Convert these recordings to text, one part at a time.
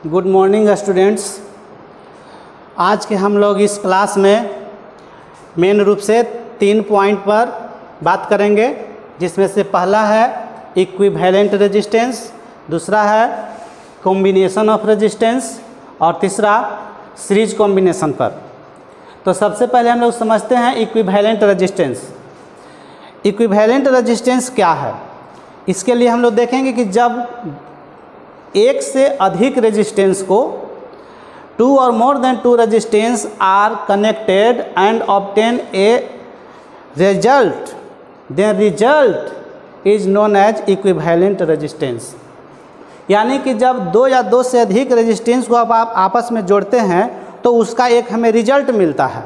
Good morning students. आज के हम लोग इस क्लास में मेन रूप से 3 पॉइंट पर बात करेंगे, जिसमें से पहला है इक्विवेलेंट रेजिस्टेंस, दूसरा है कॉम्बिनेशन ऑफ रेजिस्टेंस और तीसरा सीरीज कॉम्बिनेशन पर। तो सबसे पहले हम लोग समझते हैं इक्विवेलेंट रेजिस्टेंस। इक्विवेलेंट रेजिस्टेंस क्या है? इसके लिए हम लोग देखेंगे कि जब एक से अधिक रेजिस्टेंस को 2 or more than 2 resistance are connected and obtain a result, then result is known as equivalent resistance. यानी कि जब 2 या 2 से अधिक रेजिस्टेंस को आप आपस में जोड़ते हैं तो उसका एक हमें रिजल्ट मिलता है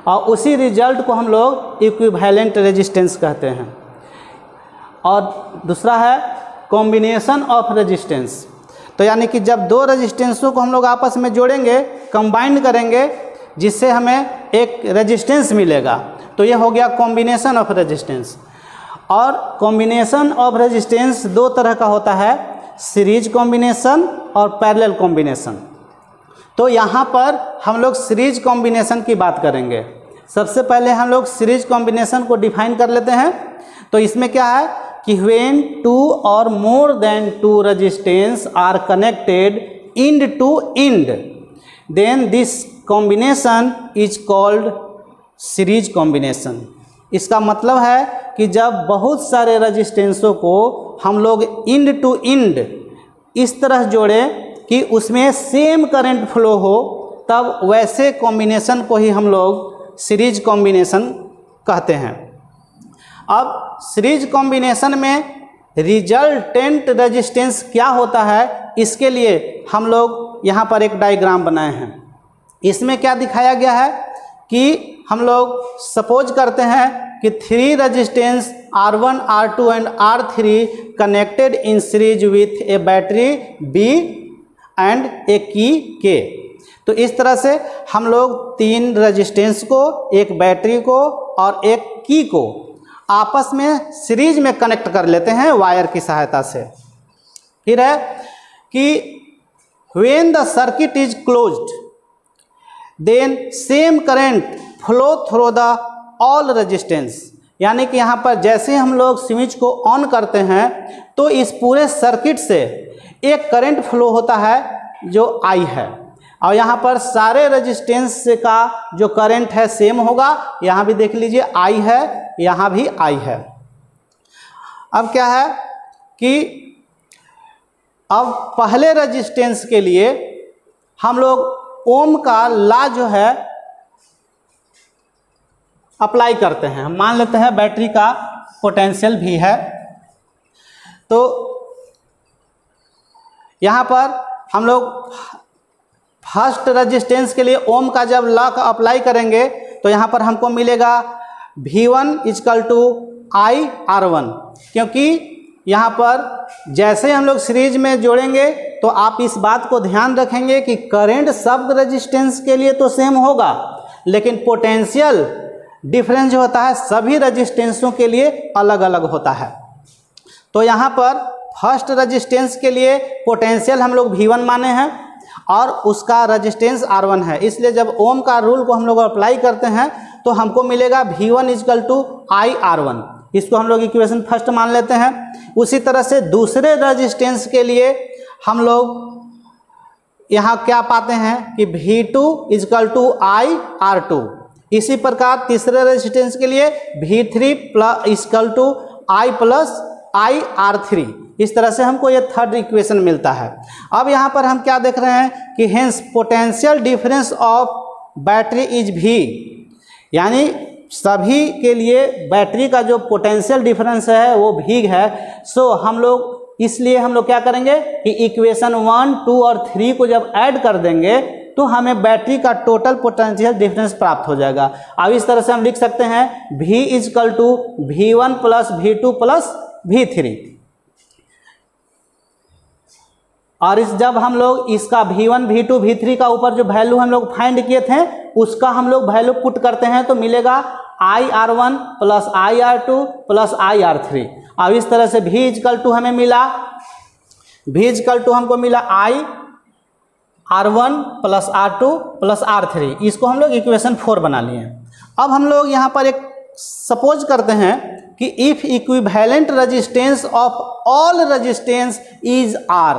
और उसी रिजल्ट को हम लोग इक्विवेलेंट रेजिस्टेंस कहते हैं। और दूसरा है कॉम्बिनेशन ऑफ रेजिस्टेंस। तो यानी कि जब 2 रेजिस्टेंसों को हम लोग आपस में जोड़ेंगे, कंबाइन करेंगे, जिससे हमें एक रेजिस्टेंस मिलेगा, तो ये हो गया कॉम्बिनेशन ऑफ रेजिस्टेंस। और कॉम्बिनेशन ऑफ रेजिस्टेंस 2 तरह का होता है, सीरीज कॉम्बिनेशन और पैरेलल कॉम्बिनेशन। तो यहाँ पर हम लोग सीरीज कॉम्बिनेशन की बात करेंगे। सबसे पहले हम लोग सीरीज कॉम्बिनेशन को डिफाइन कर लेते हैं। तो इसमें क्या है कि when 2 or more than 2 resistance are connected end to end, then this combination is called series combination। इसका मतलब है कि जब बहुत सारे रेजिस्टेंसों को हम लोग end to end इस तरह जोड़ें कि उसमें सेम करंट फ्लो हो, तब वैसे कॉम्बिनेशन को ही हम लोग सीरीज कॉम्बिनेशन कहते हैं। अब सीरीज कॉम्बिनेशन में रिजल्टेंट रेजिस्टेंस क्या होता है, इसके लिए हम लोग यहाँ पर एक डायग्राम बनाए हैं। इसमें क्या दिखाया गया है कि हम लोग सपोज करते हैं कि 3 resistance R1, R2 and R3 connected in series with a battery B and a key K। तो इस तरह से हम लोग 3 रेजिस्टेंस को, एक बैटरी को और एक की को आपस में सीरीज में कनेक्ट कर लेते हैं वायर की सहायता से। फिर है कि when the circuit is closed then same current flow through the all resistance. यानी कि यहाँ पर जैसे हम लोग स्विच को ऑन करते हैं तो इस पूरे सर्किट से एक करंट फ्लो होता है जो I है, और यहाँ पर सारे रेजिस्टेंस का जो करंट है सेम होगा। यहाँ भी देख लीजिए I है, यहाँ भी I है। अब क्या है कि अब पहले रेजिस्टेंस के लिए हम लोग ओम का लॉ जो है अप्लाई करते हैं। हम मान लेते हैं बैटरी का पोटेंशियल भी है, तो यहाँ पर हम लोग फर्स्ट रेजिस्टेंस के लिए ओम का जब लॉ का अप्लाई करेंगे तो यहाँ पर हमको मिलेगा V1 = I/R1, क्योंकि यहाँ पर जैसे हम लोग सीरीज में जोड़ेंगे तो आप इस बात को ध्यान रखेंगे कि करंट सब रेजिस्टेंस के लिए तो सेम होगा, लेकिन पोटेंशियल डिफरेंस जो होता है सभी रेजिस्टेंसों के लिए अलग अलग होता है। तो यहाँ पर फर्स्ट रेजिस्टेंस के लिए पोटेंशियल हम लोग V1 माने हैं और उसका रेजिस्टेंस R1 है, इसलिए जब ओम का रूल को हम लोग अप्लाई करते हैं तो हमको मिलेगा V1 = I/R1। इसको हम लोग इक्वेशन फर्स्ट मान लेते हैं। उसी तरह से दूसरे रेजिस्टेंस के लिए हम लोग यहाँ क्या पाते हैं कि V2 = I/R2। इसी प्रकार तीसरे रेजिस्टेंस के लिए V3 = I+I/R3। इस तरह से हमको ये थर्ड इक्वेशन मिलता है। अब यहाँ पर हम क्या देख रहे हैं कि hence potential difference of battery is V, यानी सभी के लिए बैटरी का जो पोटेंशियल डिफरेंस है वो V है। सो हम लोग इसलिए हम लोग क्या करेंगे कि इक्वेशन 1, 2 और 3 को जब ऐड कर देंगे तो हमें बैटरी का टोटल पोटेंशियल डिफरेंस प्राप्त हो जाएगा। अब इस तरह से हम लिख सकते हैं V = V1 + V2 + V3। और इस जब हम लोग इसका V1, V2, V3 का ऊपर जो वैल्यू हम लोग फाइंड किए थे उसका हम लोग वैल्यू पुट करते हैं तो मिलेगा I/R1 + I/R2 + I/R3। अब इस तरह से V = हमें मिला, V = हमको मिला I R1 plus R2 plus R3, इसको हम लोग इक्वेशन 4 बना लिए। अब हम लोग यहाँ पर एक सपोज करते हैं कि if equivalent resistance of all resistance is R,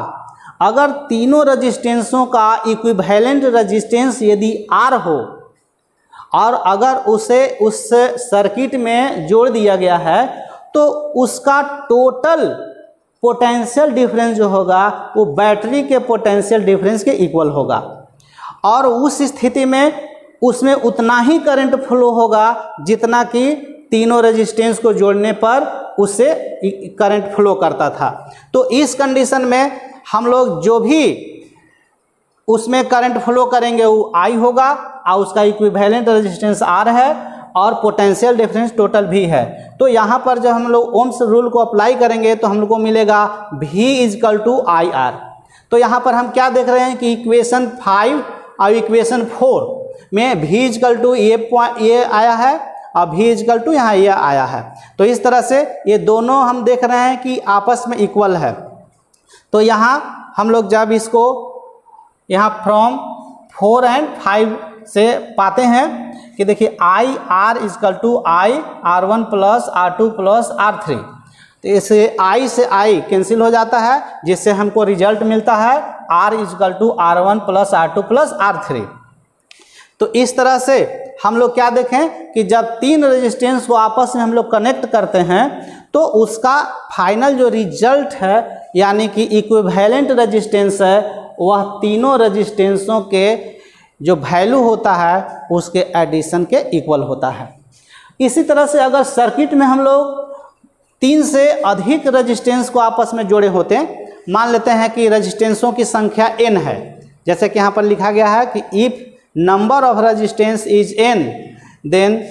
अगर तीनों रेजिस्टेंसों का इक्विवेलेंट रेजिस्टेंस यदि R हो और अगर उसे उस सर्किट में जोड़ दिया गया है तो उसका टोटल पोटेंशियल डिफरेंस जो होगा वो बैटरी के पोटेंशियल डिफरेंस के इक्वल होगा, और उस स्थिति में उसमें उतना ही करंट फ्लो होगा जितना कि तीनों रेजिस्टेंस को जोड़ने पर उससे करंट फ्लो करता था। तो इस कंडीशन में हम लोग जो भी उसमें करंट फ्लो करेंगे वो I होगा और उसका इक्विवेलेंट रेजिस्टेंस R है और पोटेंशियल डिफरेंस टोटल भी है। तो यहाँ पर जब हम लोग ओम्स रूल को अप्लाई करेंगे तो हम लोग को मिलेगा V इजकल टू IR। तो यहाँ पर हम क्या देख रहे हैं कि इक्वेशन 5 और इक्वेशन 4 में V इजकल टू ये आया है और V इजकल टू यहाँ ये आया है। तो इस तरह से ये दोनों हम देख रहे हैं कि आपस में इक्वल है। तो यहाँ हम लोग जब इसको यहाँ फ्रॉम 4 एंड 5 से पाते हैं कि देखिए IR equal to R1 plus R2 plus R3, तो इसे I से I कैंसिल हो जाता है जिससे हमको रिजल्ट मिलता है R equal to R1 plus R2 plus R3। तो इस तरह से हम लोग क्या देखें कि जब तीन रेजिस्टेंस को आपस में हम लोग कनेक्ट करते हैं तो उसका फाइनल जो रिजल्ट है यानी कि इक्विवेलेंट रेजिस्टेंस है वह तीनों रेजिस्टेंसों के जो वैल्यू होता है उसके एडिशन के इक्वल होता है। इसी तरह से अगर सर्किट में हम लोग 3 से अधिक रेजिस्टेंस को आपस में जोड़े होते हैं, मान लेते हैं कि रेजिस्टेंसों की संख्या n है, जैसे कि यहाँ पर लिखा गया है कि if number of resistance is n then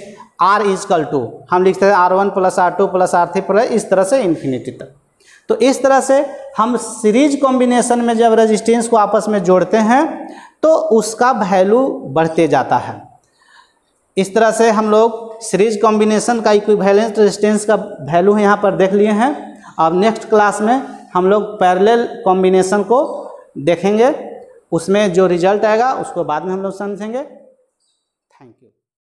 R equal to, हम लिखते हैं R1 plus R2 plus R3 plus इस तरह से इन्फिनिटी तक। तो इस तरह से हम सीरीज कॉम्बिनेशन में जब रेजिस्टेंस को आपस में जोड़ते हैं तो उसका वैल्यू बढ़ते जाता है। इस तरह से हम लोग सीरीज कॉम्बिनेशन का इक्विवेलेंट रेजिस्टेंस का वैल्यू यहाँ पर देख लिए हैं। अब नेक्स्ट क्लास में हम लोग पैरेलल कॉम्बिनेशन को देखेंगे, उसमें जो रिजल्ट आएगा उसको बाद में हम लोग समझेंगे। Thank you.